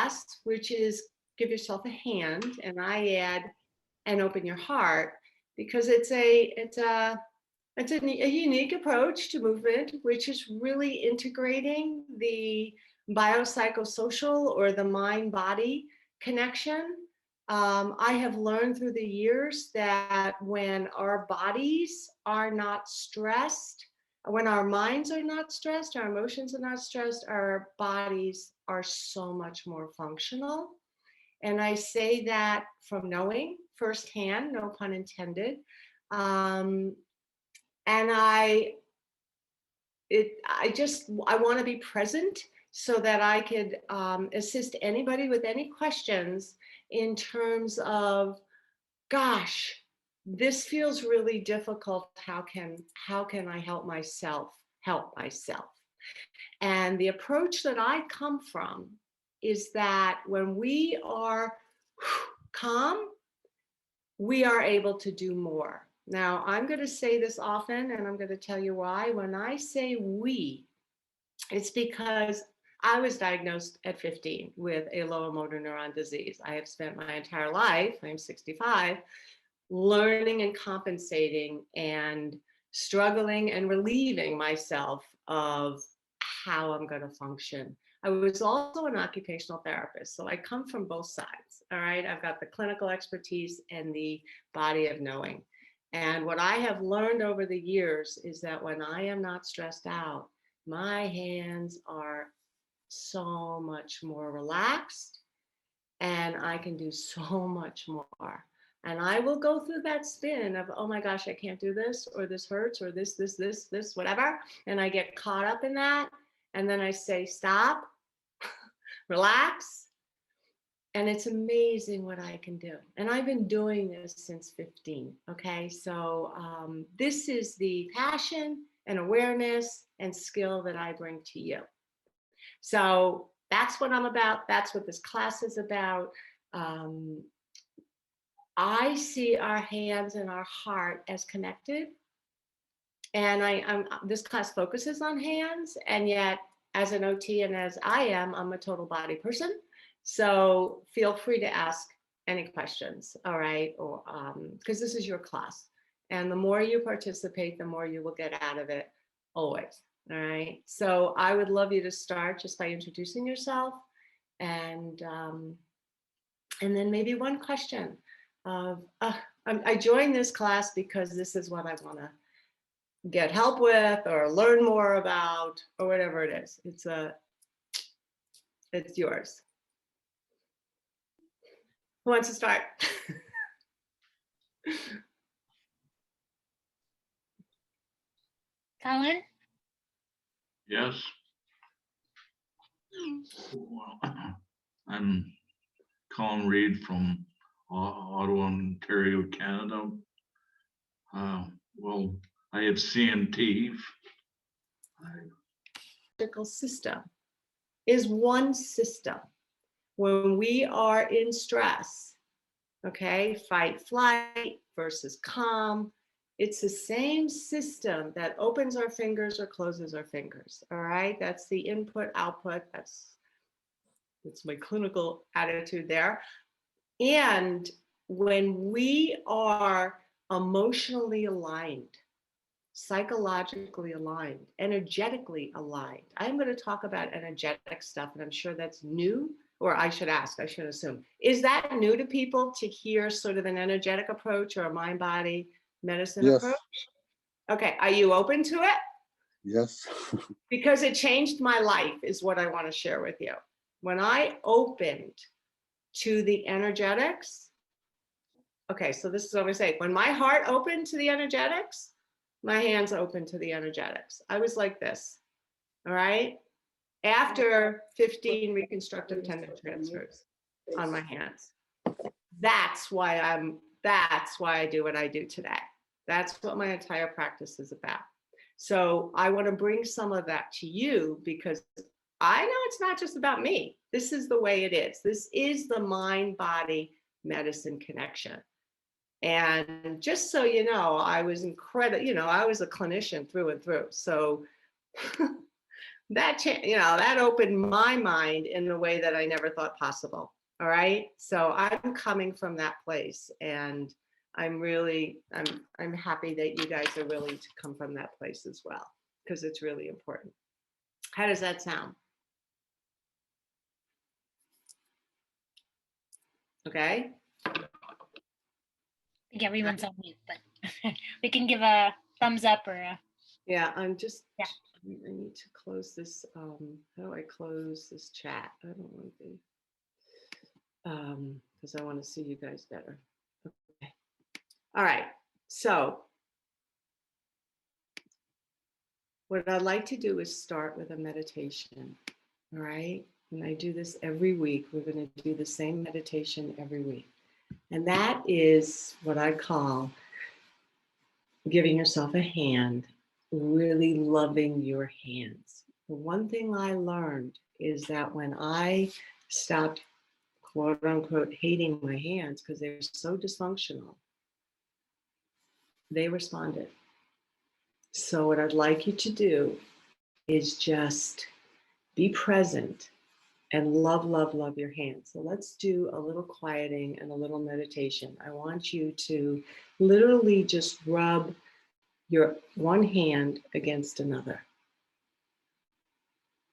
class, which is give yourself a hand, and I add and open your heart, because it's a unique approach to movement, which is really integrating the biopsychosocial or the mind-body connection. I have learned through the years that when our bodies are not stressed, when our minds are not stressed, our emotions are not stressed, our bodies are so much more functional. And I say that from knowing firsthand, no pun intended. Um, and I want to be present so that I could assist anybody with any questions in terms of, gosh, this feels really difficult. How can I help myself help myself? And the approach that I come from is that when we are calm, we are able to do more. Now, I'm going to say this often, and I'm going to tell you why. When I say we, it's because I was diagnosed at 15 with a lower motor neuron disease. I have spent my entire life, I'm 65, learning and compensating and struggling and relieving myself of how I'm going to function. I was also an occupational therapist, so I come from both sides. All right, I've got the clinical expertise and the body of knowing. And what I have learned over the years is that when I am not stressed out, my hands are so much more relaxed and I can do so much more. And I will go through that spin of, oh my gosh, I can't do this, or this hurts, or this, whatever. And I get caught up in that. And then I say, stop, relax. And it's amazing what I can do. And I've been doing this since 15. Okay. So this is the passion and awareness and skill that I bring to you. So that's what I'm about. That's what this class is about. I see our hands and our heart as connected. And this class focuses on hands, and yet as an OT and as I'm a total body person. So feel free to ask any questions, all right? Or because this is your class. And the more you participate, the more you will get out of it, always, all right? So I would love you to start just by introducing yourself, and then maybe one question of, I joined this class because this is what I want to get help with or learn more about or whatever it is. It's yours. Who wants to start? Colin? Yes. Well, I'm Colin Reed from Ottawa, Ontario, Canada. Well, I have CMT. System is one system. When we are in stress, okay, fight, flight versus calm, it's the same system that opens our fingers or closes our fingers. All right, that's the input output. That's my clinical attitude there. And when we are emotionally aligned, psychologically aligned, energetically aligned. I'm going to talk about energetic stuff, and I'm sure that's new, or I should assume. Is that new to people to hear sort of an energetic approach or a mind-body medicine approach? Okay, are you open to it? Yes. Because it changed my life is what I want to share with you. When I opened to the energetics, okay, so this is what I'm going to say. When my heart opened to the energetics, my hands open to the energetics. I was like this, all right? After 15 reconstructive tendon transfers on my hands. That's why I do what I do today. That's what my entire practice is about. So I want to bring some of that to you because I know it's not just about me. This is the way it is. This is the mind-body medicine connection. And just so you know, I was incredible, I was a clinician through and through. So that opened my mind in a way that I never thought possible. All right. So I'm coming from that place, and I'm happy that you guys are willing to come from that place as well, because it's really important. How does that sound? Okay. I think everyone's on mute, but we can give a thumbs up or a, Yeah, I'm just, Yeah. I need to close this. How do I close this chat? I don't want to, because I want to see you guys better. Okay. All right. So what I'd like to do is start with a meditation. All right. And I do this every week. We're going to do the same meditation every week. And that is what I call giving yourself a hand, really loving your hands. The one thing I learned is that when I stopped, quote unquote, hating my hands because they were so dysfunctional, they responded. So, what I'd like you to do is just be present and love, love, love your hands. So, let's do a little quieting and a little meditation. I want you to literally just rub your one hand against another.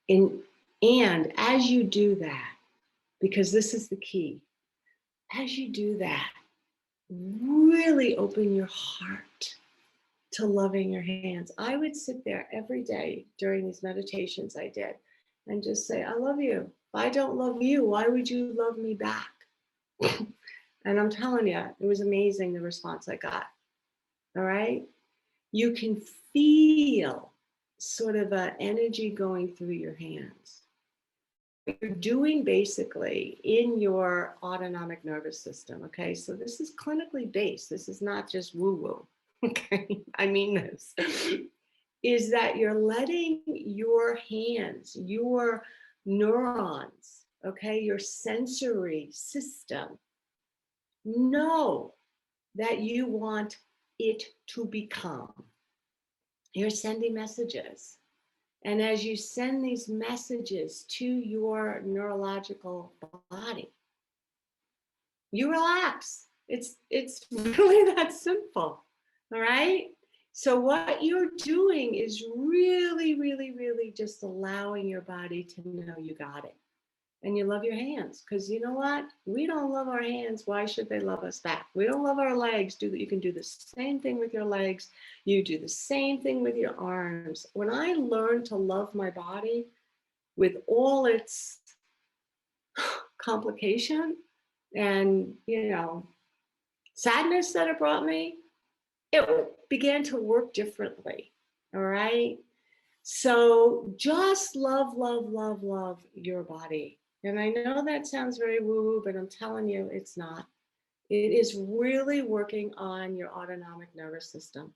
And as you do that, because this is the key, as you do that, really open your heart to loving your hands. I would sit there every day during these meditations I did and just say, I love you. If I don't love you, why would you love me back? And I'm telling you, it was amazing the response I got. All right. You can feel sort of an energy going through your hands. You're doing basically in your autonomic nervous system. Okay. So this is clinically based. This is not just woo woo. Okay. I mean this. Is that you're letting your hands, your neurons, okay, your sensory system know that you want it to become. You're sending messages. And as you send these messages to your neurological body, you relax. It's really that simple. All right. So what you're doing is really, really, really just allowing your body to know you got it. And you love your hands, because you know what? We don't love our hands. Why should they love us back? We don't love our legs. You can do the same thing with your legs. You do the same thing with your arms. When I learned to love my body with all its complication and, sadness that it brought me, it began to work differently. All right. So just love, love, love, love your body. And I know that sounds very woo-woo, but I'm telling you, it's not. It is really working on your autonomic nervous system.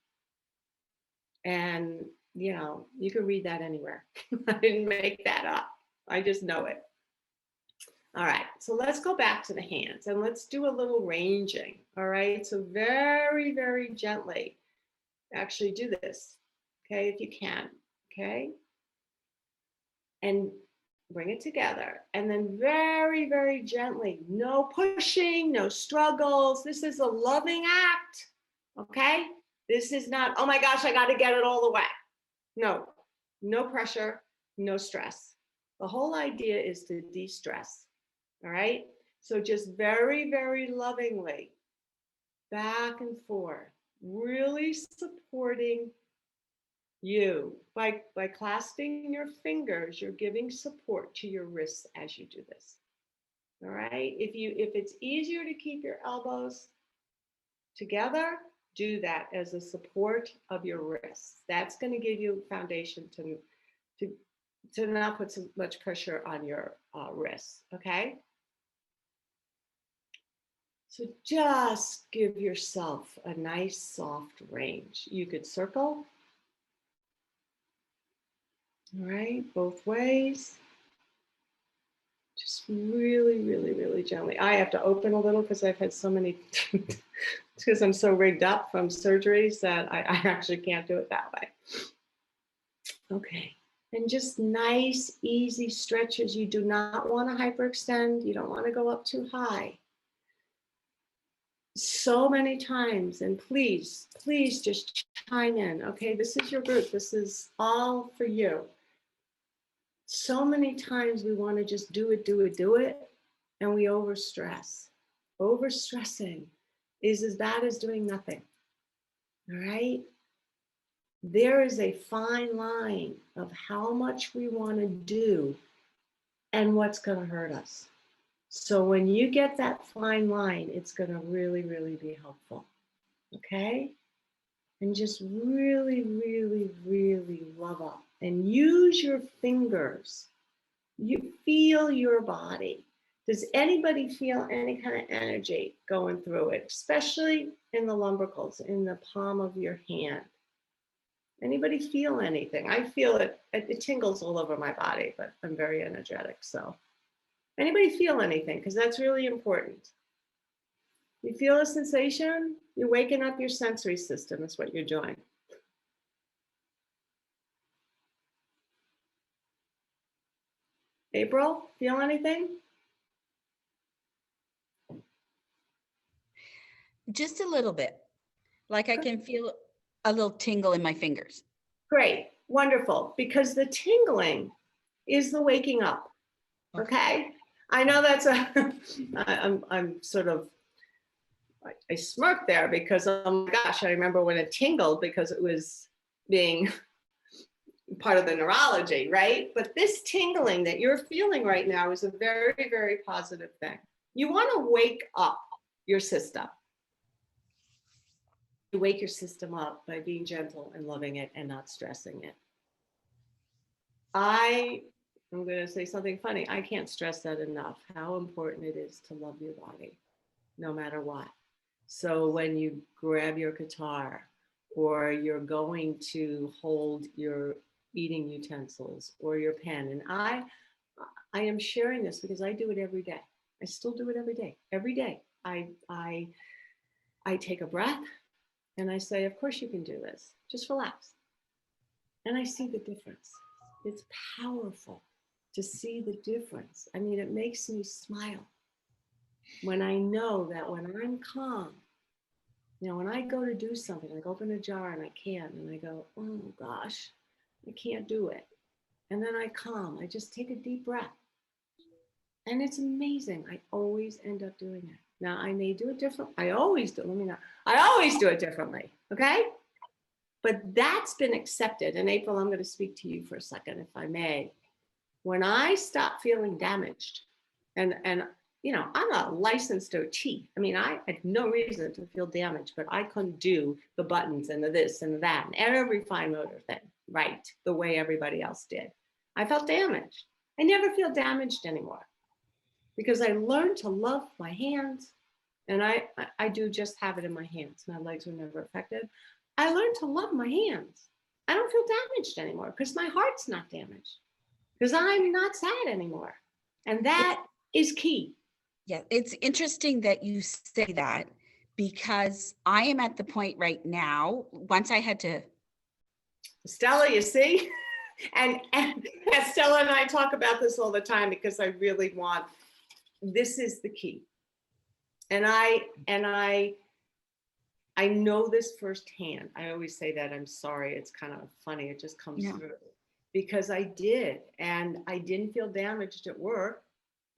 And, you can read that anywhere. I didn't make that up. I just know it. All right, so let's go back to the hands and let's do a little ranging. All right, so very, very gently, actually do this, okay, if you can, okay? And bring it together. And then very, very gently, no pushing, no struggles. This is a loving act, okay? This is not, oh my gosh, I got to get it all the way. No, no pressure, no stress. The whole idea is to de-stress, all right? So just very, very lovingly, back and forth, really supporting you. By clasping your fingers, you're giving support to your wrists as you do this. All right. If it's easier to keep your elbows together, do that as a support of your wrists. That's going to give you foundation to not put so much pressure on your wrists. Okay. So just give yourself a nice soft range. You could circle. All right, both ways. Just really, really, really gently. I have to open a little because I've had so many, because I'm so rigged up from surgeries that I actually can't do it that way. Okay, and just nice, easy stretches. You do not want to hyperextend. You don't want to go up too high. So many times, and please, please just chime in. Okay, this is your group. This is all for you. So many times we want to just do it, and we overstress. Overstressing is as bad as doing nothing. All right? There is a fine line of how much we want to do and what's going to hurt us. So when you get that fine line, it's going to really, really be helpful. Okay? And just really, really, really love up and use your fingers. You feel your body. Does anybody feel any kind of energy going through it, especially in the lumbricals, in the palm of your hand? Anybody feel anything? I feel it. It tingles all over my body, but I'm very energetic. So anybody feel anything? Because that's really important. You feel a sensation? You're waking up your sensory system. That's what you're doing. April, feel anything? Just a little bit. Like I can feel a little tingle in my fingers. Great, wonderful. Because the tingling is the waking up. Okay, I know that's I'm sort of, I smirk there because, oh my gosh, I remember when it tingled because it was being part of the neurology, right? But this tingling that you're feeling right now is a very, very positive thing. You want to wake up your system. You wake your system up by being gentle and loving it and not stressing it. I'm going to say something funny. I can't stress that enough, how important it is to love your body, no matter what. So when you grab your guitar, or you're going to hold your eating utensils or your pen, and I am sharing this because I do it every day. I still do it every day. Every day, I take a breath and I say, of course you can do this. Just relax. And I see the difference. It's powerful to see the difference. I mean, it makes me smile when I know that when I'm calm, you know, when I go to do something, like open a jar and I can't, and I go, oh gosh, I can't do it. And then I calm, I just take a deep breath. And it's amazing. I always end up doing it. Now I may do it different. I always do it differently. Okay. But that's been accepted. And April, I'm going to speak to you for a second, if I may. When I stop feeling damaged, and you know, I'm not licensed OT. I mean, I had no reason to feel damaged, but I couldn't do the buttons and the this and that and every fine motor thing right the way everybody else did. I felt damaged. I never feel damaged anymore because I learned to love my hands, and I do just have it in my hands. My legs were never affected. I learned to love my hands. I don't feel damaged anymore because my heart's not damaged, because I'm not sad anymore. And that is key. Yeah, it's interesting that you say that, because I am at the point right now, once I had to. Stella, you see? and Stella and I talk about this all the time because I really want, this is the key. And I know this firsthand. I always say that. I'm sorry. It's kind of funny. It just comes through because I did. And I didn't feel damaged at work.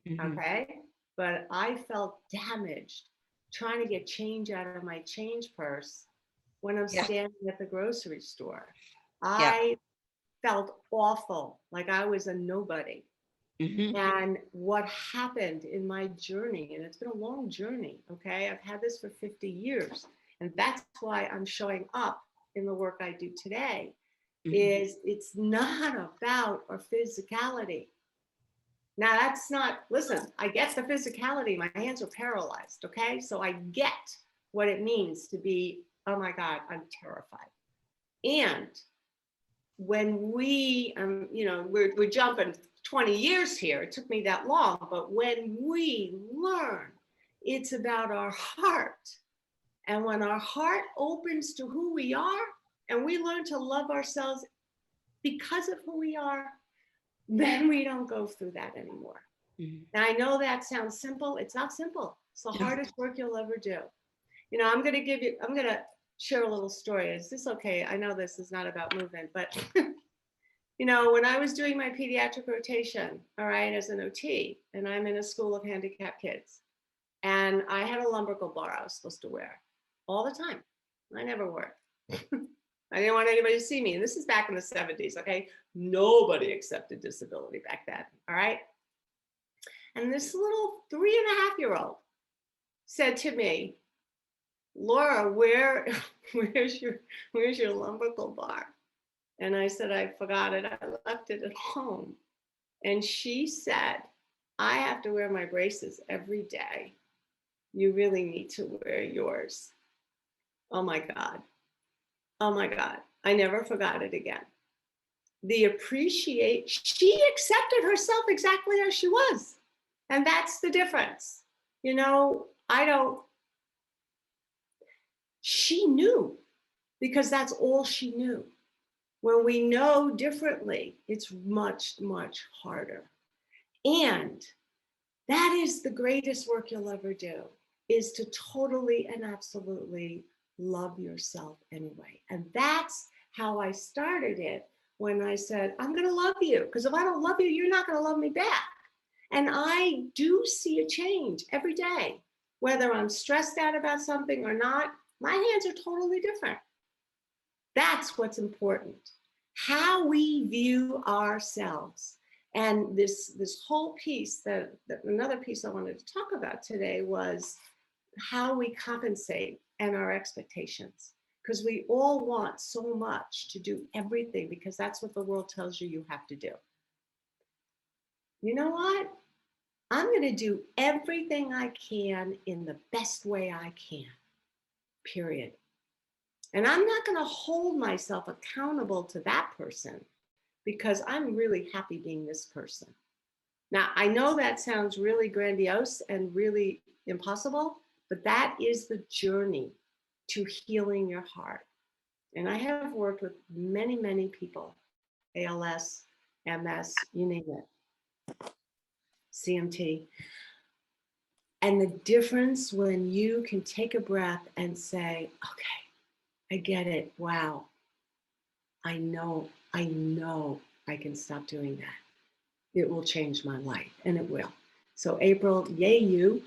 Mm-hmm. Okay. But I felt damaged trying to get change out of my change purse when I'm standing at the grocery store. I felt awful, like I was a nobody. Mm-hmm. And what happened in my journey, and it's been a long journey, okay? I've had this for 50 years. And that's why I'm showing up in the work I do today, is it's not about our physicality. Now that's not, listen, I get the physicality. My hands are paralyzed, okay? So I get what it means to be, oh my God, I'm terrified. And when we, you know, we're jumping 20 years here. It took me that long, but when we learn it's about our heart, and when our heart opens to who we are, and we learn to love ourselves because of who we are, then we don't go through that anymore. Mhm. And I know that sounds simple. It's not simple. It's the hardest work you'll ever do. You know, I'm going to share a little story. Is this okay? I know this is not about movement, but you know, when I was doing my pediatric rotation, all right, as an OT, and I'm in a school of handicapped kids, and I had a lumbrical bar I was supposed to wear all the time. I never wore it. I didn't want anybody to see me. And this is back in the 70s, okay? Nobody accepted disability back then, all right? And this little 3.5-year-old said to me, Laura, where's your lumbrical bar? And I said, I forgot it. I left it at home. And she said, I have to wear my braces every day. You really need to wear yours. Oh my God. Oh my God. I never forgot it again. She accepted herself exactly as she was. And that's the difference. You know, she knew, because that's all she knew. When we know differently, it's much, much harder. And that is the greatest work you'll ever do, is to totally and absolutely love yourself anyway. And that's how I started it when I said, I'm going to love you, because if I don't love you, you're not going to love me back. And I do see a change every day, whether I'm stressed out about something or not. My hands are totally different. That's what's important. How we view ourselves. And this whole piece, that another piece I wanted to talk about today was how we compensate and our expectations. Because we all want so much to do everything, because that's what the world tells you have to do. You know what? I'm going to do everything I can in the best way I can, period. And I'm not going to hold myself accountable to that person, because I'm really happy being this person. Now, I know that sounds really grandiose and really impossible, but that is the journey to healing your heart. And I have worked with many, many people, ALS, MS, you name it, CMT. And the difference when you can take a breath and say, okay, I get it. Wow. I know I can stop doing that. It will change my life, and it will. So April, yay you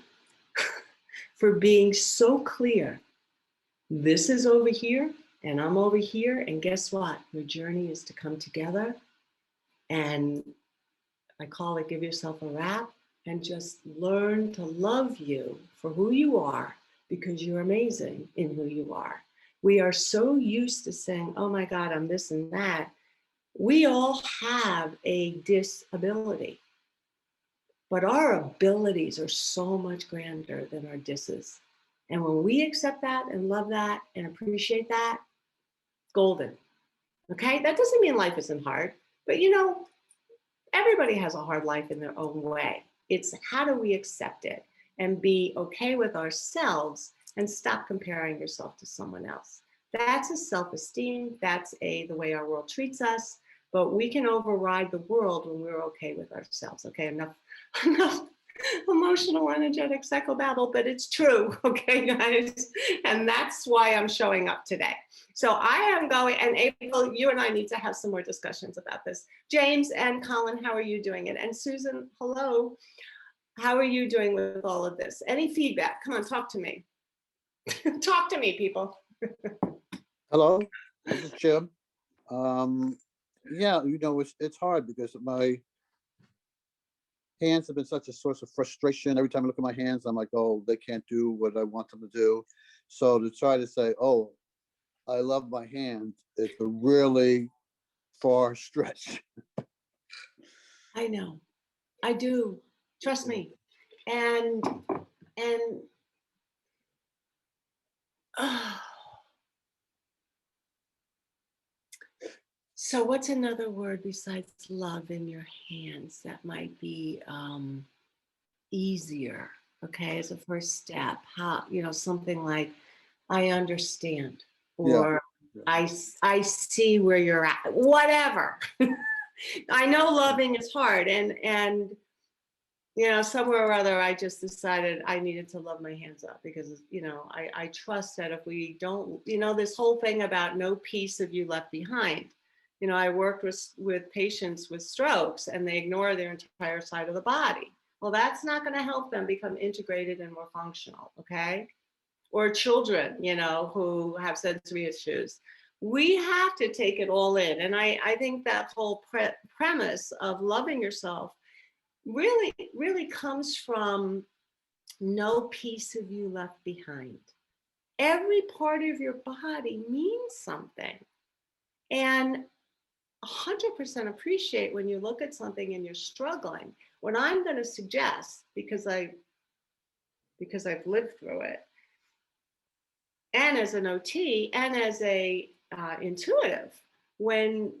for being so clear. This is over here and I'm over here. And guess what? Your journey is to come together. And I call it, give yourself a wrap and just learn to love you for who you are, because you're amazing in who you are. We are so used to saying, oh my God, I'm this and that. We all have a disability, but our abilities are so much grander than our disses. And when we accept that and love that and appreciate that, golden. Okay, that doesn't mean life isn't hard, but you know, everybody has a hard life in their own way. It's how do we accept it and be okay with ourselves and stop comparing yourself to someone else. That's a self-esteem. That's the way our world treats us. But we can override the world when we're okay with ourselves. Okay, enough emotional, energetic psychobabble, but it's true. Okay, guys, and that's why I'm showing up today. So I am going, and April, you and I need to have some more discussions about this. James and Colin, how are you doing it? And Susan, hello. How are you doing with all of this? Any feedback? Come on, talk to me. Talk to me, people. Hello, this is Jim. Yeah, you know, it's hard because my hands have been such a source of frustration. Every time I look at my hands, I'm like, oh, they can't do what I want them to do. So to try to say, oh, I love my hands, it's a really far stretch. I know, I do. Trust me. And so what's another word besides love in your hands that might be easier, okay, as a first step? How, you know, something like, I understand, or I see where you're at, whatever. I know loving is hard, and you know, somewhere or other, I just decided I needed to love my hands up because, you know, I trust that if we don't, you know, this whole thing about no piece of you left behind. You know, I worked with patients with strokes and they ignore their entire side of the body. Well, that's not going to help them become integrated and more functional, okay? Or children, you know, who have sensory issues. We have to take it all in. And I think that whole premise of loving yourself really comes from no piece of you left behind. Every part of your body means something. And 100% appreciate when you look at something and you're struggling. What I'm going to suggest, because I've lived through it, and as an OT and as a intuitive, when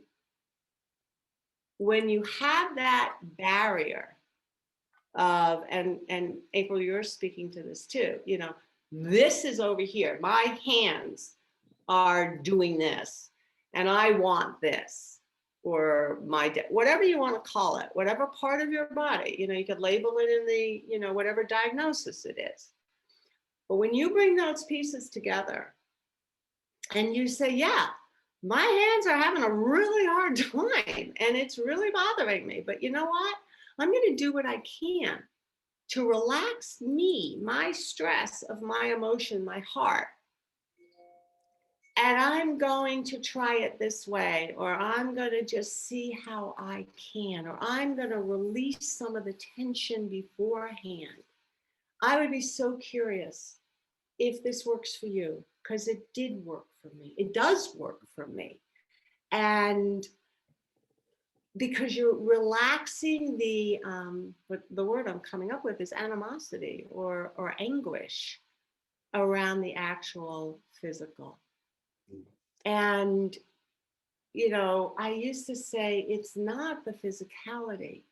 you have that barrier of, and April, you're speaking to this too, you know, this is over here, my hands are doing this and I want this, or whatever you want to call it, whatever part of your body, you know, you could label it in the, you know, whatever diagnosis it is. But when you bring those pieces together and you say, yeah, my hands are having a really hard time and it's really bothering me, but you know what? I'm going to do what I can to relax me, my stress of my emotion, my heart. And I'm going to try it this way, or I'm going to just see how I can, or I'm going to release some of the tension beforehand. I would be so curious if this works for you, because it did work for me. It does work for me. And because you're relaxing what the word I'm coming up with is animosity or anguish around the actual physical. And, you know, I used to say it's not the physicality,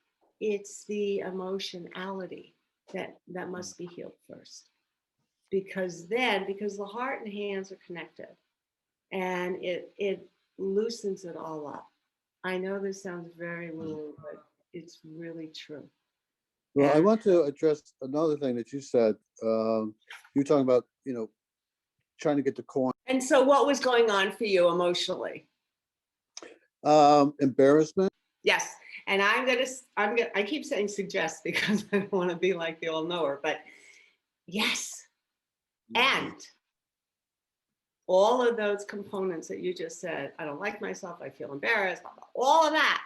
it's the emotionality that must be healed first. Because the heart and hands are connected and it loosens it all up. I know this sounds very woo, but it's really true. Well, I want to address another thing that you said. You're talking about, you know, trying to get the coin. And so what was going on for you emotionally? Embarrassment. Yes. And I keep saying suggest because I don't want to be like the all knower, but yes. And all of those components that you just said, I don't like myself, I feel embarrassed, blah, blah, all of that.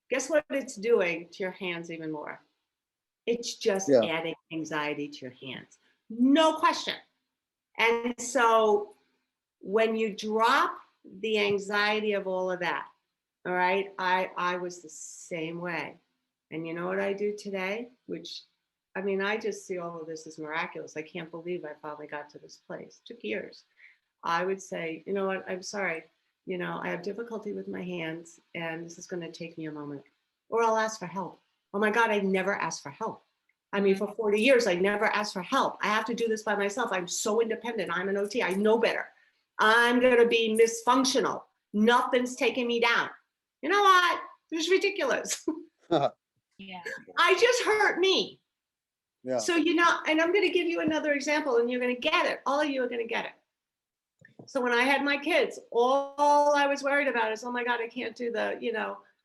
Guess what it's doing to your hands even more? It's just adding anxiety to your hands. No question. And so when you drop the anxiety of all of that, all right, I was the same way. And you know what I do today? Which, I mean, I just see all of this as miraculous. I can't believe I finally got to this place. It took years. I would say, you know what, I'm sorry. You know, I have difficulty with my hands and this is going to take me a moment. Or I'll ask for help. Oh my God, I never asked for help. I mean, for 40 years, I never asked for help. I have to do this by myself. I'm so independent. I'm an OT. I know better. I'm going to be misfunctional. Nothing's taking me down. You know what? It's ridiculous. Yeah. I just hurt me. Yeah. So, you know, and I'm going to give you another example and you're going to get it. All of you are going to get it. So when I had my kids, all I was worried about is, oh my God, I can't do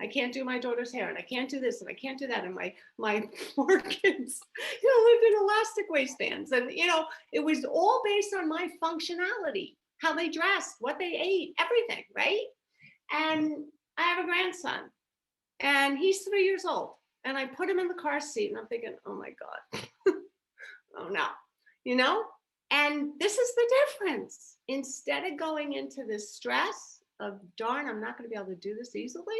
I can't do my daughter's hair and I can't do this and I can't do that. And my poor kids, lived in elastic waistbands. And, it was all based on my functionality, how they dressed, what they ate, everything, right? And I have a grandson and he's 3 years old. And I put him in the car seat and I'm thinking, oh my God, oh no, and this is the difference. Instead of going into this stress of, darn, I'm not going to be able to do this easily,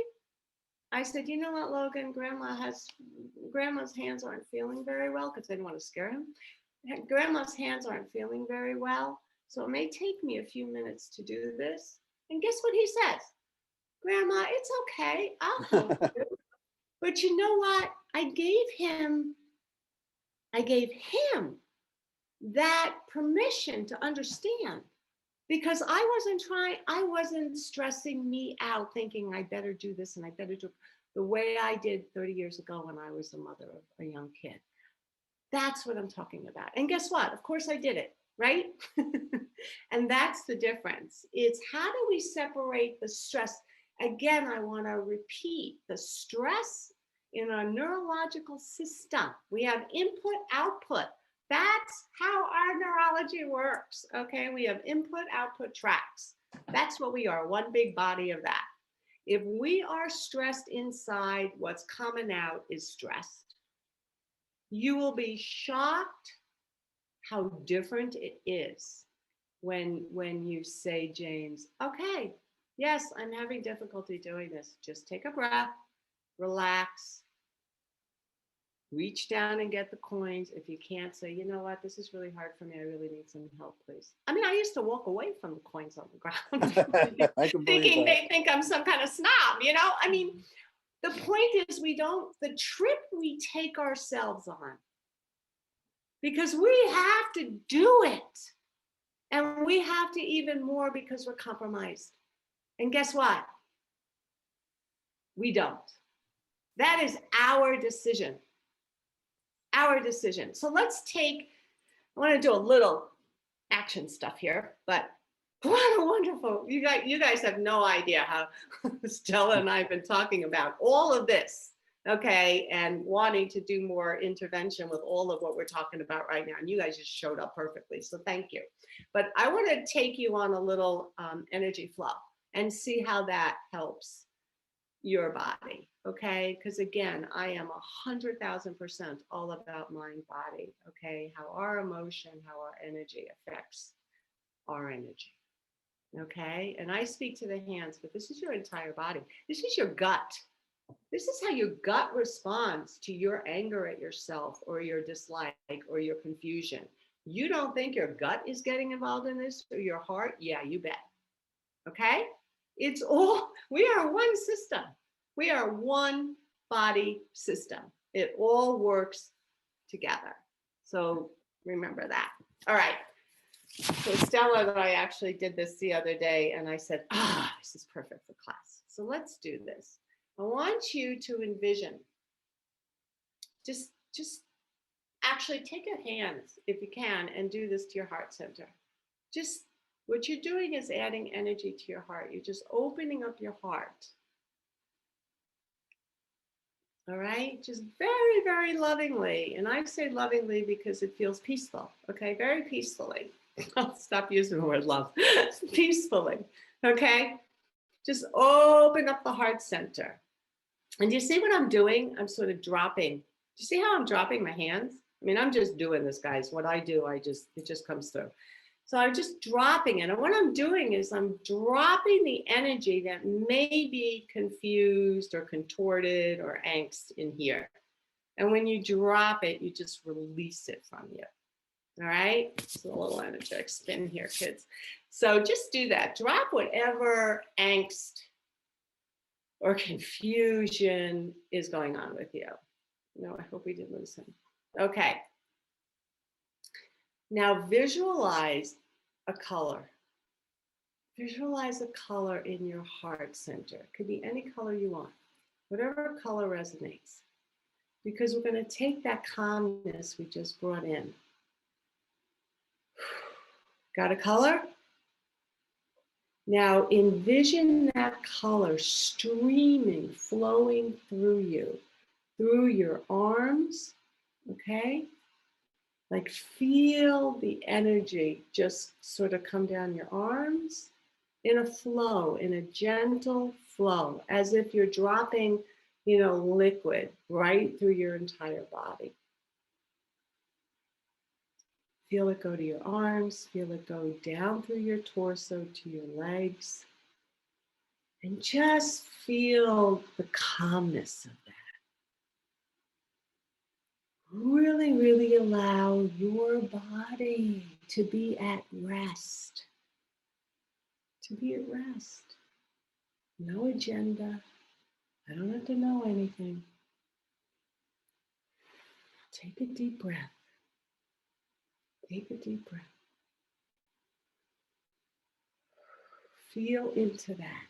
I said, you know what, Logan, Grandma's hands aren't feeling very well, because I didn't want to scare him. Grandma's hands aren't feeling very well, so it may take me a few minutes to do this. And guess what he says? Grandma, it's okay, I'll help you. But you know what? I gave him that permission to understand because I wasn't stressing me out thinking I better do this and I better do the way I did 30 years ago when I was the mother of a young kid. That's what I'm talking about. And guess what? Of course I did it, right? And that's the difference. It's how do we separate the stress? Again, I want to repeat the stress in our neurological system. We have input, output. That's how our neurology works. Okay, we have input, output tracks. That's what we are, one big body of that. If we are stressed inside, what's coming out is stressed. You will be shocked how different it is when you say, James, okay, yes, I'm having difficulty doing this. Just take a breath, relax, reach down and get the coins. If you can't, say, you know what, this is really hard for me. I really need some help, please. I mean, I used to walk away from the coins on the ground, I can believe thinking that. they think I'm some kind of snob, you know? I mean, the point is the trip we take ourselves on, because we have to do it. And we have to even more because we're compromised. And guess what? We don't. That is our decision. Our decision. So let's take, I want to do a little action stuff here, but what a wonderful, you guys have no idea how Stella and I have been talking about all of this, okay, and wanting to do more intervention with all of what we're talking about right now. And you guys just showed up perfectly, so thank you. But I want to take you on a little energy flow and see how that helps your body, okay? Because again, I am 100,000% all about mind body, okay? How our emotion, how our energy affects our energy, okay? And I speak to the hands, but this is your entire body. This is your gut. This is how your gut responds to your anger at yourself or your dislike or your confusion. You don't think your gut is getting involved in this or your heart? Yeah, you bet. Okay? It's all, we are one system. We are one body system. It all works together. So remember that. All right. So Stella and I actually did this the other day and I said, this is perfect for class. So let's do this. I want you to envision, just actually take your hands, if you can, and do this to your heart center. Just what you're doing is adding energy to your heart. You're just opening up your heart. All right, just very, very lovingly. And I say lovingly because it feels peaceful, okay? Very peacefully. I'll stop using the word love. Peacefully, okay? Just open up the heart center. And do you see what I'm doing? I'm sort of dropping. Do you see how I'm dropping my hands? I mean, I'm just doing this, guys. What I do, it just comes through. So I'm just dropping it. And what I'm doing is I'm dropping the energy that may be confused or contorted or angst in here. And when you drop it, you just release it from you. All right? It's a little energetic spin here, kids. So just do that. Drop whatever angst or confusion is going on with you. No, I hope we didn't lose him. Okay. Now visualize a color. Visualize a color in your heart center. It could be any color you want, whatever color resonates. Because we're going to take that calmness we just brought in. Got a color? Now envision that color streaming, flowing through you, through your arms, okay? Like feel the energy just sort of come down your arms in a flow, in a gentle flow, as if you're dropping, liquid right through your entire body. Feel it go to your arms, feel it go down through your torso to your legs. And just feel the calmness of that. Really, really allow your body to be at rest. To be at rest. No agenda. I don't have to know anything. Take a deep breath. Take a deep breath. Feel into that.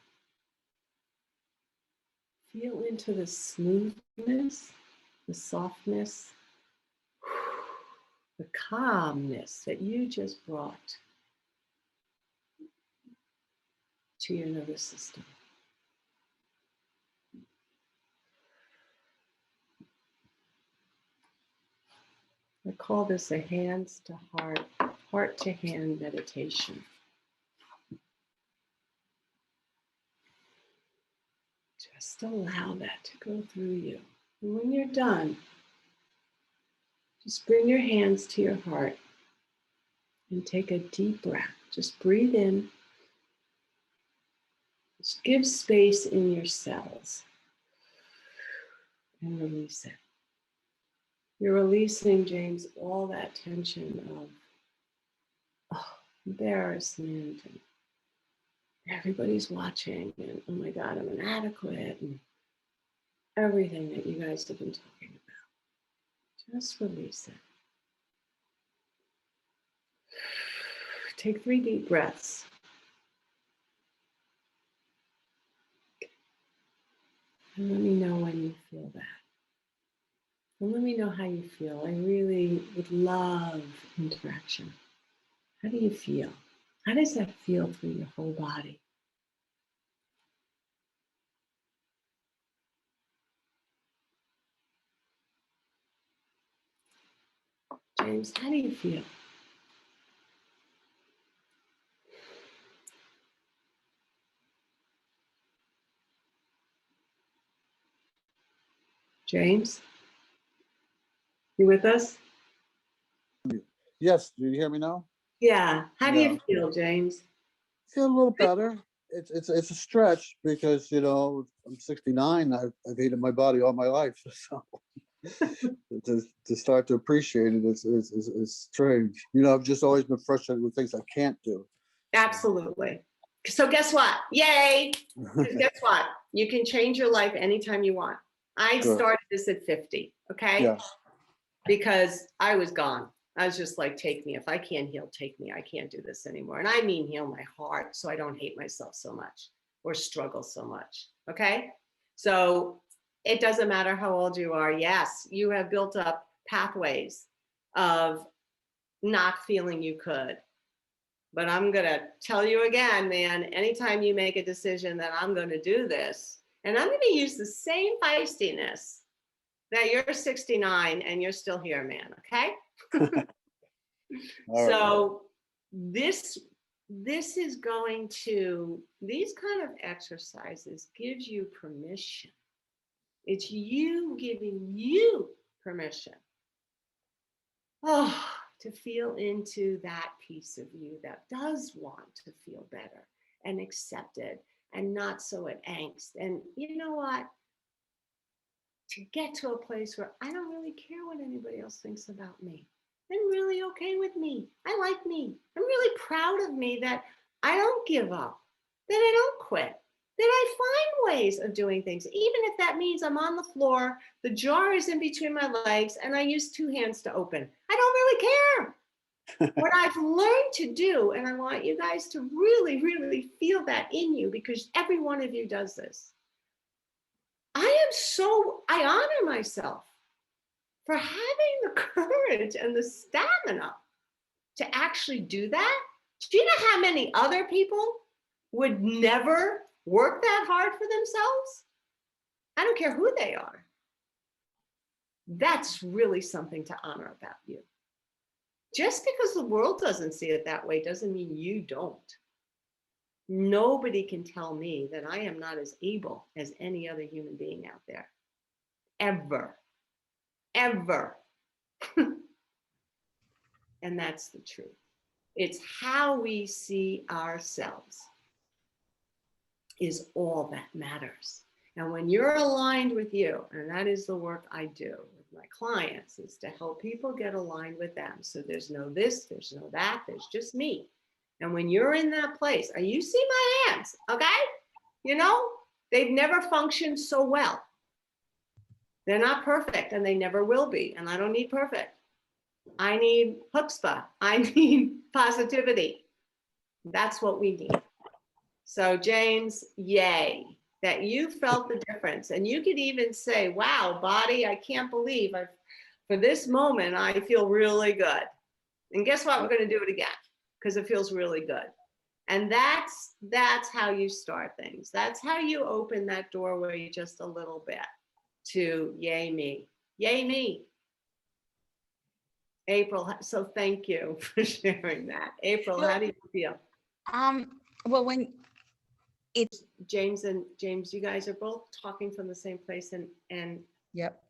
Feel into the smoothness, the softness, the calmness that you just brought to your nervous system. I call this a hands to heart, heart to hand meditation. Just allow that to go through you. And when you're done, just bring your hands to your heart and take a deep breath. Just breathe in. Just give space in your cells and release it. You're releasing, James, all that tension of embarrassment and everybody's watching and oh my God, I'm inadequate and everything that you guys have been talking about. Just release it. Take 3 deep breaths. And let me know when you feel that. And let me know how you feel. I really would love interaction. How do you feel? How does that feel through your whole body? James, how do you feel? James, you with us? Yes, do you hear me now? Yeah. How do you Yeah. feel, James? Feel a little better. It's a stretch because, you know, I'm 69. I've hated my body all my life. So to start to appreciate it is strange. You know, I've just always been frustrated with things I can't do. Absolutely. So guess what? Yay. 'Cause guess what? You can change your life anytime you want. I Good. started this at 50, okay? Yeah. Because I was gone. I was just like, take me. If I can't heal, take me. I can't do this anymore. And I mean heal my heart so I don't hate myself so much or struggle so much, okay? So it doesn't matter how old you are. Yes, you have built up pathways of not feeling you could. But I'm going to tell you again, man, anytime you make a decision that I'm going to do this, and I'm going to use the same feistiness that you're 69 and you're still here, man, okay? All right. So this is going to, these kind of exercises gives you permission. It's you giving you permission. Oh, to feel into that piece of you that does want to feel better and accepted and not so at angst. And you know what? To get to a place where I don't really care what anybody else thinks about me. I'm really okay with me. I like me. I'm really proud of me that I don't give up, that I don't quit, that I find ways of doing things, even if that means I'm on the floor, the jar is in between my legs, and I use 2 hands to open. I don't really care. What I've learned to do, and I want you guys to really, really feel that in you because every one of you does this. I honor myself for having the courage and the stamina to actually do that. Do you know how many other people would never work that hard for themselves? I don't care who they are. That's really something to honor about you. Just because the world doesn't see it that way doesn't mean you don't. Nobody can tell me that I am not as able as any other human being out there. Ever. Ever. And that's the truth. It's how we see ourselves is all that matters. And when you're aligned with you, and that is the work I do with my clients, is to help people get aligned with them. So there's no this, there's no that, there's just me. And when you're in that place, you see my hands, okay? You know, they've never functioned so well. They're not perfect and they never will be. And I don't need perfect. I need chutzpah. I need positivity. That's what we need. So James, yay, that you felt the difference. And you could even say, wow, body, I can't believe for this moment, I feel really good. And guess what? We're going to do it again because it feels really good. And that's how you start things. That's how you open that doorway just a little bit to yay me. Yay me. April, so thank you for sharing that. April, how do you feel? Well, when James, you guys are both talking from the same place and yep.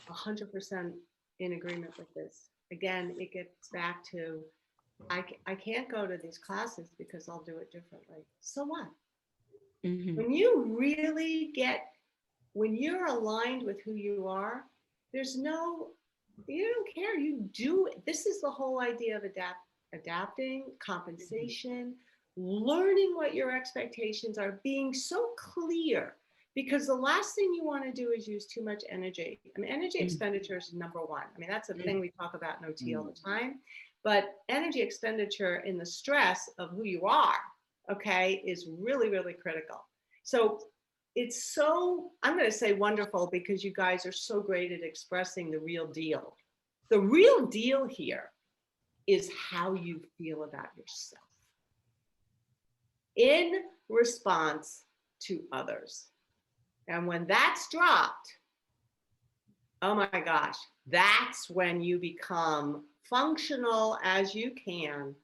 100% in agreement with this. Again, it gets back to, I can't go to these classes because I'll do it differently. So what? Mhm. When you really when you're aligned with who you are, you don't care, you do it. This is the whole idea of adapting, compensation, learning what your expectations are, being so clear, because the last thing you want to do is use too much energy. I mean, energy expenditure is number one. I mean, that's a thing we talk about in OT all the time, but energy expenditure in the stress of who you are, okay, is really, really critical. So it's so, I'm going to say wonderful, because you guys are so great at expressing the real deal. The real deal here is how you feel about yourself in response to others. And when that's dropped, oh my gosh, that's when you become functional as you can,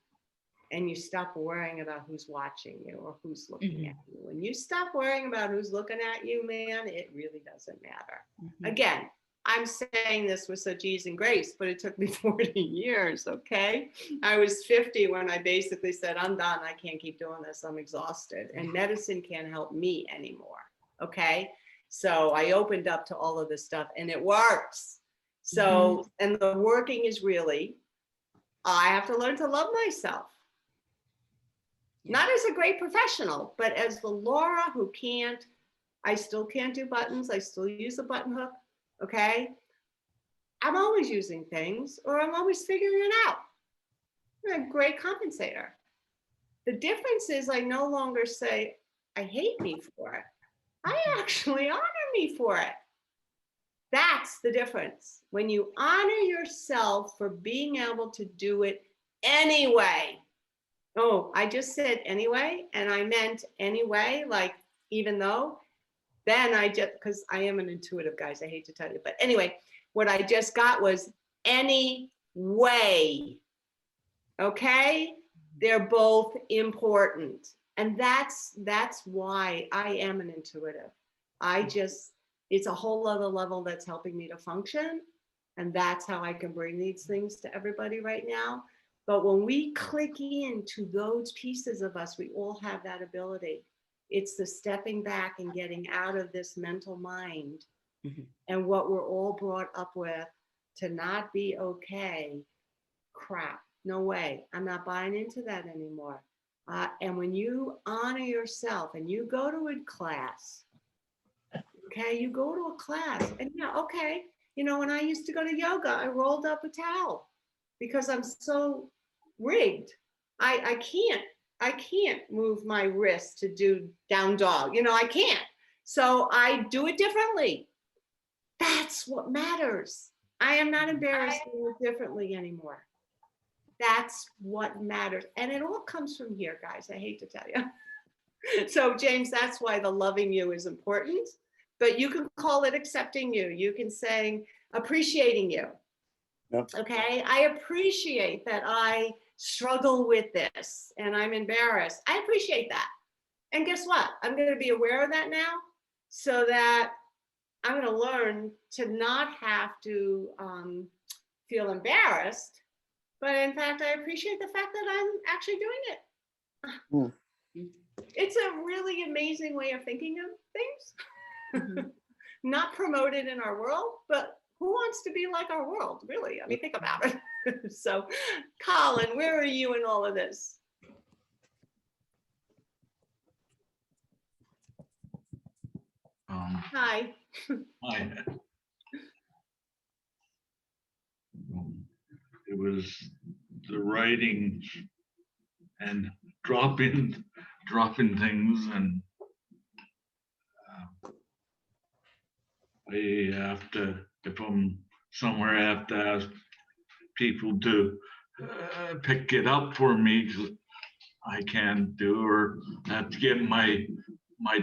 and you stop worrying about who's watching you or who's looking at you. When you stop worrying about who's looking at you, man, it really doesn't matter. Again, I'm saying this with such ease and grace, but it took me 40 years, okay? I was 50 when I basically said, I'm done, I can't keep doing this, I'm exhausted, and medicine can't help me anymore, okay? So I opened up to all of this stuff, and it works. So, and the working is really, I have to learn to love myself. Not as a great professional, but as the Laura who I still can't do buttons. I still use a button hook, okay? I'm always using things, or I'm always figuring it out. I'm a great compensator. The difference is I no longer say, I hate me for it. I actually honor me for it. That's the difference. When you honor yourself for being able to do it anyway. Oh, I just said anyway, and I meant anyway, like even though, then because I am an intuitive, guys, I hate to tell you, but anyway, what I just got was anyway, okay? They're both important. And that's why I am an intuitive. It's a whole other level that's helping me to function. And that's how I can bring these things to everybody right now. But when we click into those pieces of us, we all have that ability. It's the stepping back and getting out of this mental mind and what we're all brought up with to not be okay. Crap, no way. I'm not buying into that anymore. And when you honor yourself and you go to a class, okay, you go to a class and yeah, okay. You know, when I used to go to yoga, I rolled up a towel because I'm so rigged. I can't move my wrist to do down dog. You know, I can't. So I do it differently. That's what matters. I am not embarrassed to do it differently anymore. That's what matters. And it all comes from here, guys. I hate to tell you. So James, that's why the loving you is important. But you can call it accepting you. You can say appreciating you. Yep. Okay, I appreciate that I struggle with this and I'm embarrassed. I appreciate that. And guess what? I'm going to be aware of that now so that I'm going to learn to not have to feel embarrassed. But in fact, I appreciate the fact that I'm actually doing it. It's a really amazing way of thinking of things. Not promoted in our world, but who wants to be like our world, really? I mean, think about it. So, Colin, where are you in all of this? Hi. Hi. It was the writing and dropping dropping things, and I have to, if I'm somewhere, I have to ask people to pick it up for me, 'cause I can't do, or I have to get my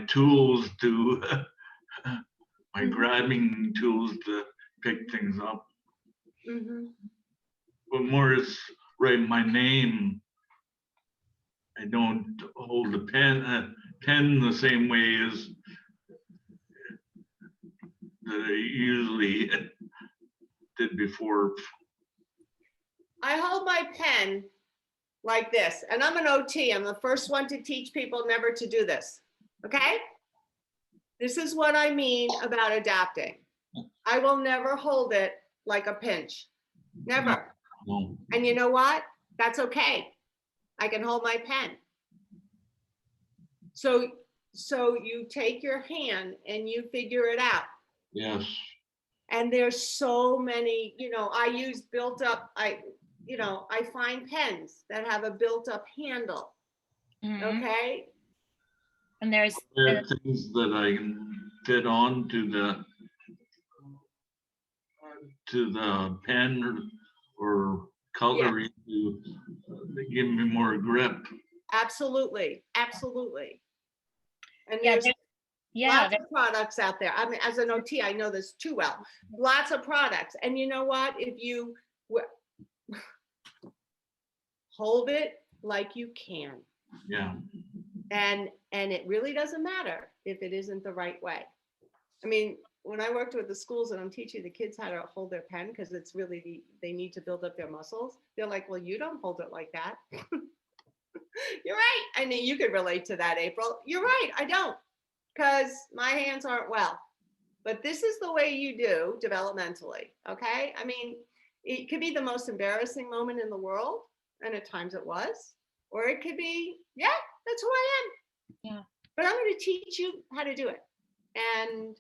tools to my grabbing tools to pick things up. Mhm. But more is write my name. I don't hold the pen the same way as that I usually did before. I hold my pen like this, and I'm an OT. I'm the first one to teach people never to do this. Okay? This is what I mean about adapting. I will never hold it like a pinch. Never. No, And you know what? That's okay. I can hold my pen. So you take your hand and you figure it out. yes, And there's so many, I use built up, I find pens that have a built up handle. Mhm. Okay. And there's there are things that I can fit on to the pen or coloring to give me more grip. Absolutely. Absolutely. And yeah, there's yeah, lots of products out there. I mean, as an OT, I know this too well. Lots of products. And you know what? If you hold it like you can, Yeah, and it really doesn't matter if it isn't the right way. I mean, when I worked with the schools and I'm teaching the kids how to hold their pen, because it's really they need to build up their muscles, they're like, well, you don't hold it like that. You're right. I mean, you could relate to that, April. You're right. I don't, because my hands aren't well. But this is the way you do developmentally. Okay. I mean, it could be the most embarrassing moment in the world, and at times it was, or it could be, yeah, that's who I am. Yeah. But I'm going to teach you how to do it. And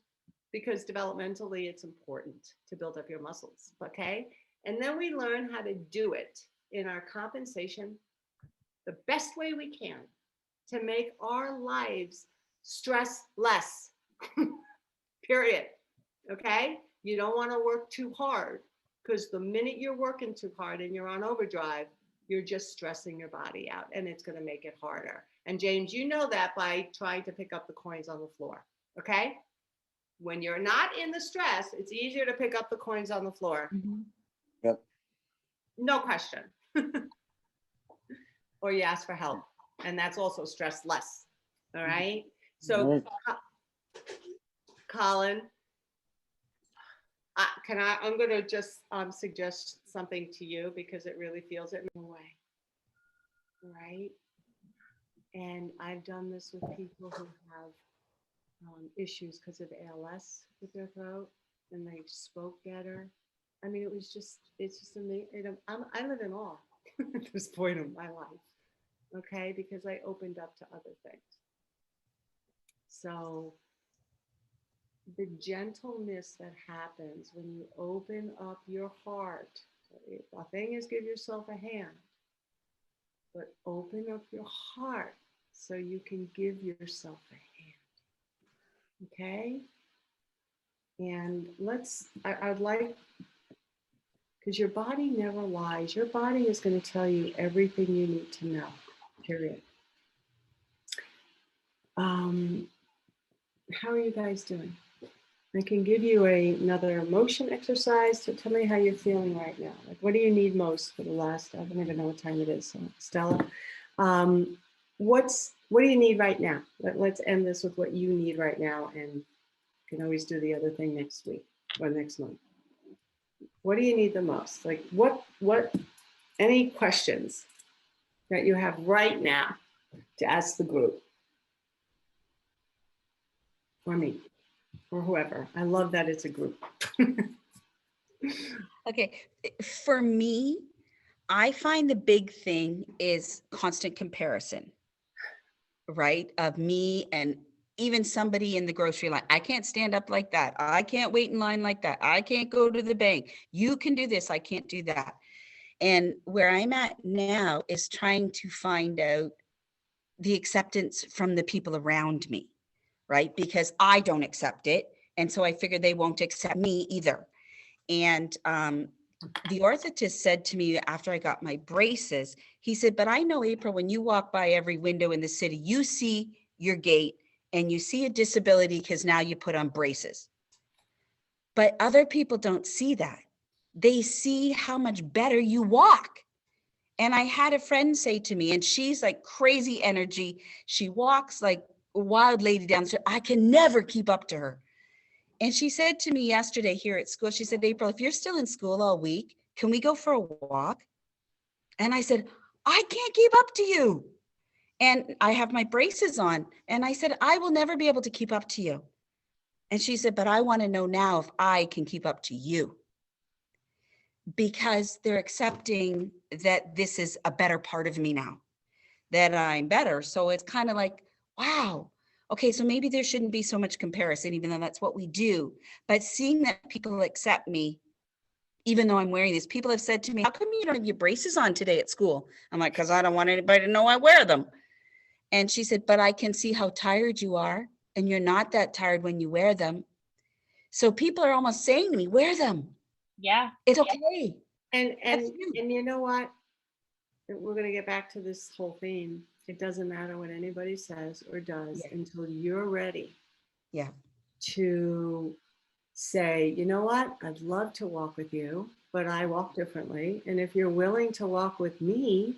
because developmentally, it's important to build up your muscles. Okay. And then we learn how to do it in our compensation the best way we can to make our lives stress less. Period. Okay. You don't want to work too hard, because the minute you're working too hard and you're on overdrive, you're just stressing your body out, and it's going to make it harder. And James, you know that by trying to pick up the coins on the floor. Okay. When you're not in the stress, it's easier to pick up the coins on the floor. Yep. No question. Or you ask for help, and that's also stress less. All right. So, Colin, I'm going to just suggest something to you, because it really feels it in a way. Right. And I've done this with people who have issues because of ALS with their throat, and they spoke better. I mean, it's just amazing. I live in awe at this point in my life. Okay. Because I opened up to other things. So the gentleness that happens when you open up your heart. The thing is, give yourself a hand, but open up your heart so you can give yourself a hand. Okay? And I'd like, because your body never lies. Your body is going to tell you everything you need to know, period. How are you guys doing? I can give you another emotion exercise to tell me how you're feeling right now. Like, what do you need most for the last, I don't even know what time it is. So Stella, what do you need right now? Let's end this with what you need right now, and you can always do the other thing next week or next month. What do you need the most? Like what, any questions that you have right now to ask the group or me? Or whoever. I love that it's a group. Okay, for me, I find the big thing is constant comparison, right? Of me and even somebody in the grocery line. I can't stand up like that. I can't wait in line like that. I can't go to the bank. You can do this. I can't do that. And where I'm at now is trying to find out the acceptance from the people around me, right? Because I don't accept it. And so I figured they won't accept me either. And the orthotist said to me after I got my braces, he said, but I know, April, when you walk by every window in the city, you see your gait and you see a disability because now you put on braces. But other people don't see that. They see how much better you walk. And I had a friend say to me, and she's like crazy energy. She walks like a wild lady down the street. I can never keep up to her. And she said to me yesterday here at school, she said, April, if you're still in school all week, can we go for a walk? And I said, I can't keep up to you. And I have my braces on. And I said, I will never be able to keep up to you. And she said, but I want to know now if I can keep up to you. Because they're accepting that this is a better part of me now, that I'm better. So it's kind of like, wow, okay, so maybe there shouldn't be so much comparison, even though that's what we do. But seeing that people accept me, even though I'm wearing these, people have said to me, how come you don't have your braces on today at school? I'm like, because I don't want anybody to know I wear them. And she said, but I can see how tired you are, and you're not that tired when you wear them. So people are almost saying to me, wear them. Yeah. It's okay. And you. you know what? We're going to get back to this whole theme. It doesn't matter what anybody says or does Yeah. until you're ready. Yeah. To say, you know what? I'd love to walk with you, but I walk differently. And if you're willing to walk with me,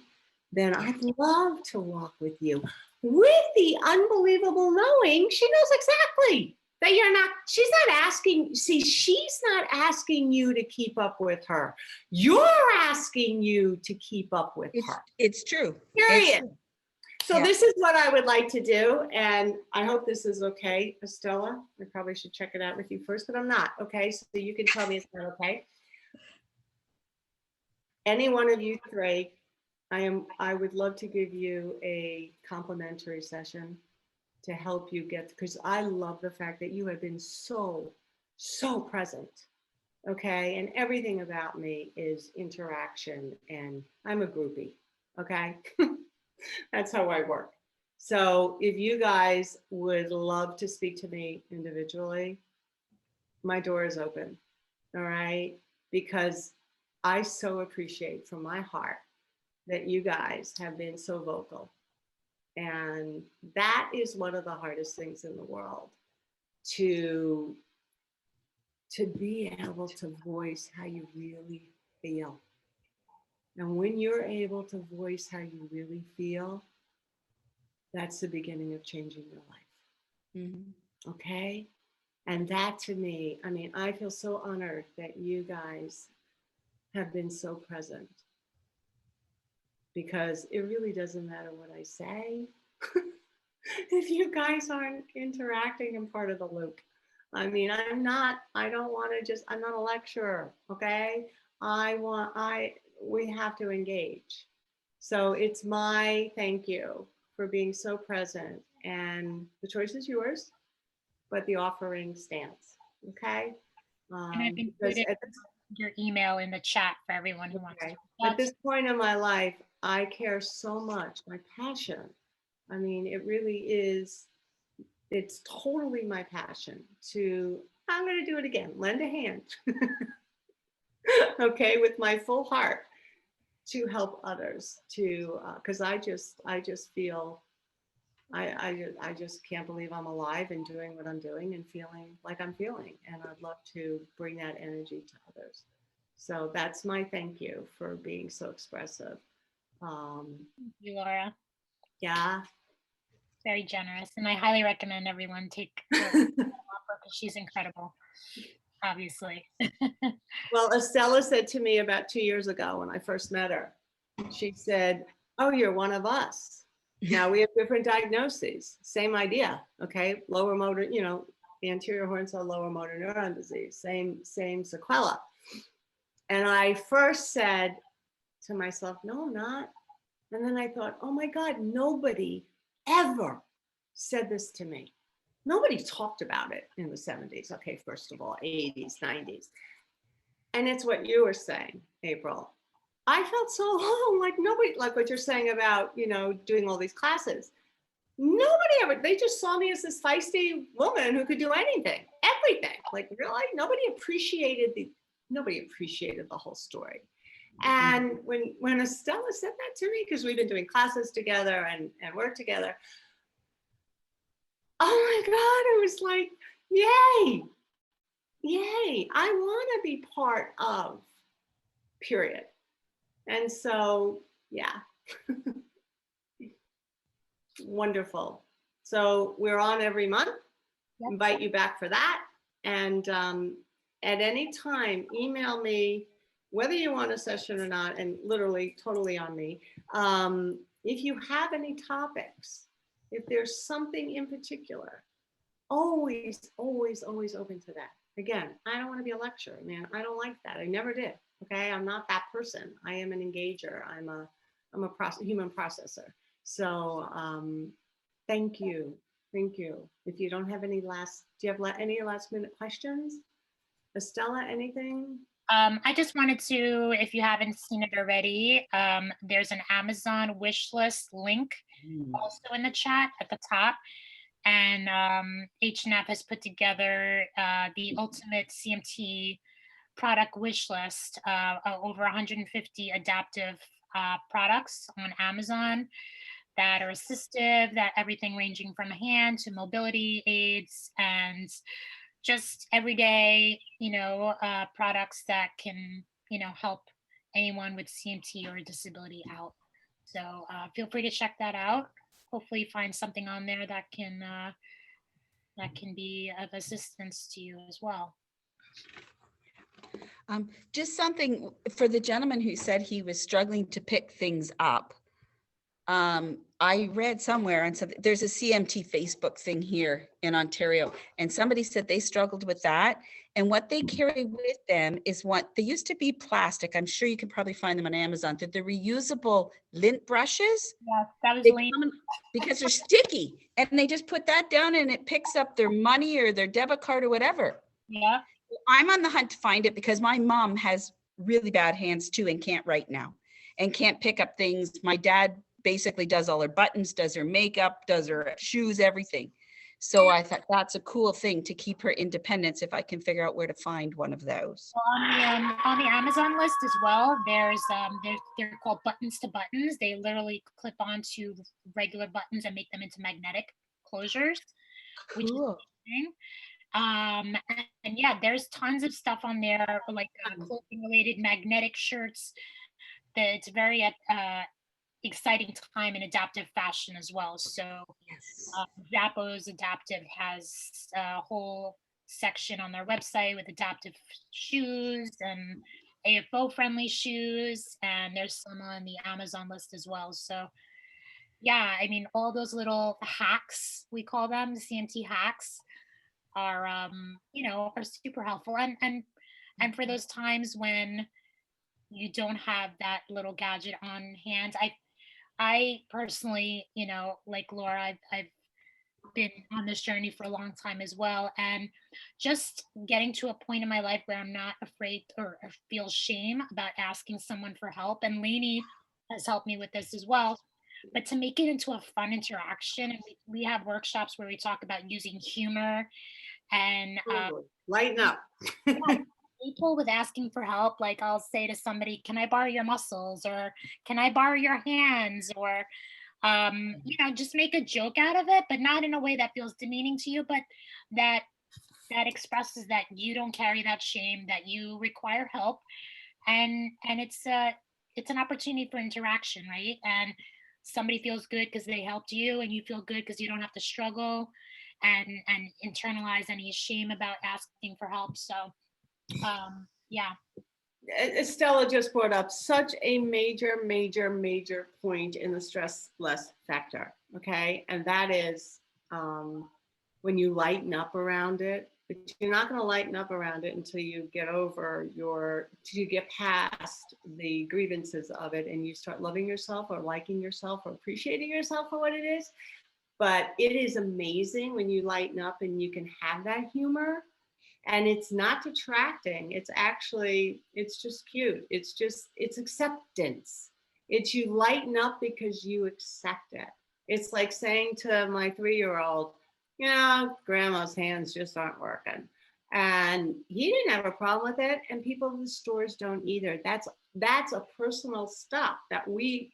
then I'd love to walk with you. With the unbelievable knowing, she knows exactly that you're not, she's not asking, see, she's not asking you to keep up with her. You're asking you to keep up with her. It's true. Period. So Yeah. this is what I would like to do, and I hope this is okay, Estella. I probably should check it out with you first, but I'm not, okay? So you can tell me it's not okay. Any one of you three, I would love to give you a complimentary session to help you get, because I love the fact that you have been so present, okay? And everything about me is interaction, and I'm a groupie, okay? That's how I work. So if you guys would love to speak to me individually, my door is open, all right? Because I so appreciate from my heart that you guys have been so vocal. And that is one of the hardest things in the world, to be able to voice how you really feel. And when you're able to voice how you really feel, that's the beginning of changing your life. Mm-hmm. Okay? And that to me, I mean, I feel so honored that you guys have been so present, because it really doesn't matter what I say if you guys aren't interacting and part of the loop. I mean, I'm not a lecturer, okay? We have to engage. So it's my thank you for being so present, and the choice is yours, but the offering stands, okay? And I've Because included your email in the chat for everyone who wants to. at this point in my life, I care so much, my passion. I mean, it really is, it's totally my passion I'm going to do it again, lend a hand, okay, with my full heart, to help others, because I just feel, I just can't believe I'm alive and doing what I'm doing and feeling like I'm feeling. And I'd love to bring that energy to others. So that's my thank you for being so expressive. Thank you, Laura. Yeah. Very generous. And I highly recommend everyone take her offer, because she's incredible, obviously. Well, Estella said to me about 2 years ago when I first met her, she said, oh, you're one of us. Now we have different diagnoses, same idea, okay? Lower motor, anterior horn cell lower motor neuron disease, same sequela. And I first said to myself, no, I'm not. And then I thought, oh my God, nobody ever said this to me. Nobody talked about it in the 70s. Okay, first of all, 80s, 90s. And it's what you were saying, April. I felt so alone, like nobody, like what you're saying about, doing all these classes. Nobody ever, they just saw me as this feisty woman who could do anything, everything. Like, really? Nobody appreciated the whole story. And when Estella said that to me, because we've been doing classes together and work together, oh my God, I was like, yay, yay, I want to be part of, period. And so, yeah. Wonderful. So we're on every month. Yep. Invite you back for that. And at any time, email me, whether you want a session or not, and literally totally on me. If you have any topics, if there's something in particular, always, always, always open to that. Again, I don't want to be a lecturer, man. I don't like that. I never did. Okay. I'm not that person. I am an engager. I'm a human processor. So thank you. Thank you. If you don't have any do you have any last minute questions? Estella, anything? I just wanted to, if you haven't seen it already, there's an Amazon wish list link also in the chat at the top. And H&F has put together the ultimate CMT product wish list, over 150 adaptive products on Amazon that are assistive, that everything ranging from hand to mobility aids and just everyday, products that can, help anyone with CMT or disability out. So feel free to check that out. Hopefully find something on there that can be of assistance to you as well. Just something for the gentleman who said he was struggling to pick things up. I read somewhere and said there's a CMT Facebook thing here in Ontario, and somebody said they struggled with that. And what they carry with them is what they used to be plastic. I'm sure you can probably find them on Amazon. They're the reusable lint brushes. Yeah, that was They lame. come in because they're sticky, and they just put that down and it picks up their money or their debit card or whatever. Yeah. I'm on the hunt to find it because my mom has really bad hands too and can't write now and can't pick up things. My dad basically does all her buttons, does her makeup, does her shoes, everything. So I thought that's a cool thing to keep her independence if I can figure out where to find one of those. On the Amazon list as well, there's they're called buttons to buttons. They literally clip onto regular buttons and make them into magnetic closures, which is amazing. And yeah, there's tons of stuff on there, like clothing related magnetic shirts. It's very exciting time in adaptive fashion as well. So Zappos Adaptive has a whole section on their website with adaptive shoes and AFO friendly shoes, and there's some on the Amazon list as well. So yeah, I mean, all those little hacks, we call them the CMT hacks, are are super helpful. And for those times when you don't have that little gadget on hand, I personally, like Laura, I've been on this journey for a long time as well. And just getting to a point in my life where I'm not afraid or feel shame about asking someone for help. And Lainey has helped me with this as well. But to make it into a fun interaction, and we have workshops where we talk about using humor and lighten up. people with asking for help, like I'll say to somebody, can I borrow your muscles, or can I borrow your hands, or just make a joke out of it, but not in a way that feels demeaning to you, but that expresses that you don't carry that shame, that you require help, and it's an opportunity for interaction, right? And somebody feels good because they helped you, and you feel good because you don't have to struggle and internalize any shame about asking for help. So yeah. Estella just brought up such a major point in the stress less factor. Okay. And that is when you lighten up around it, but you're not going to lighten up around it until you get till you get past the grievances of it and you start loving yourself or liking yourself or appreciating yourself for what it is. But it is amazing when you lighten up and you can have that humor. And it's not detracting. It's just cute. It's acceptance. It's you lighten up because you accept it. It's like saying to my 3-year-old, yeah, grandma's hands just aren't working. And he didn't have a problem with it, and people in the stores don't either. That's a personal stuff that we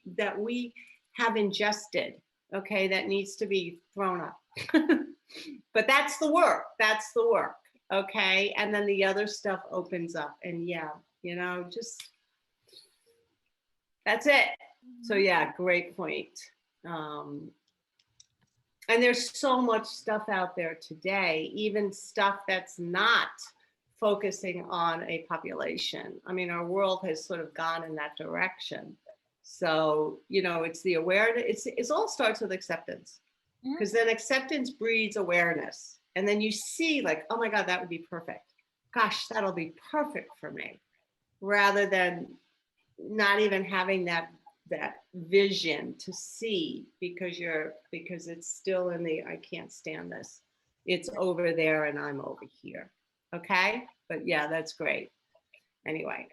have ingested, okay, that needs to be thrown up. But that's the work. That's the work. Okay. And then the other stuff opens up. And yeah, you know, just that's it. So yeah, great point. And there's so much stuff out there today, even stuff that's not focusing on a population. I mean, our world has sort of gone in that direction. So, you know, it's the awareness, it's all starts with acceptance, because then acceptance breeds awareness. And then you see like, oh my God, that would be perfect. Gosh, that'll be perfect for me. Rather than not even having that vision to see, because it's still in the, I can't stand this. It's over there and I'm over here. Okay. But yeah, that's great. Anyway.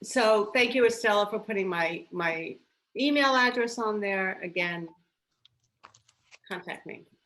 So thank you, Estella, for putting my email address on there. Again, contact me.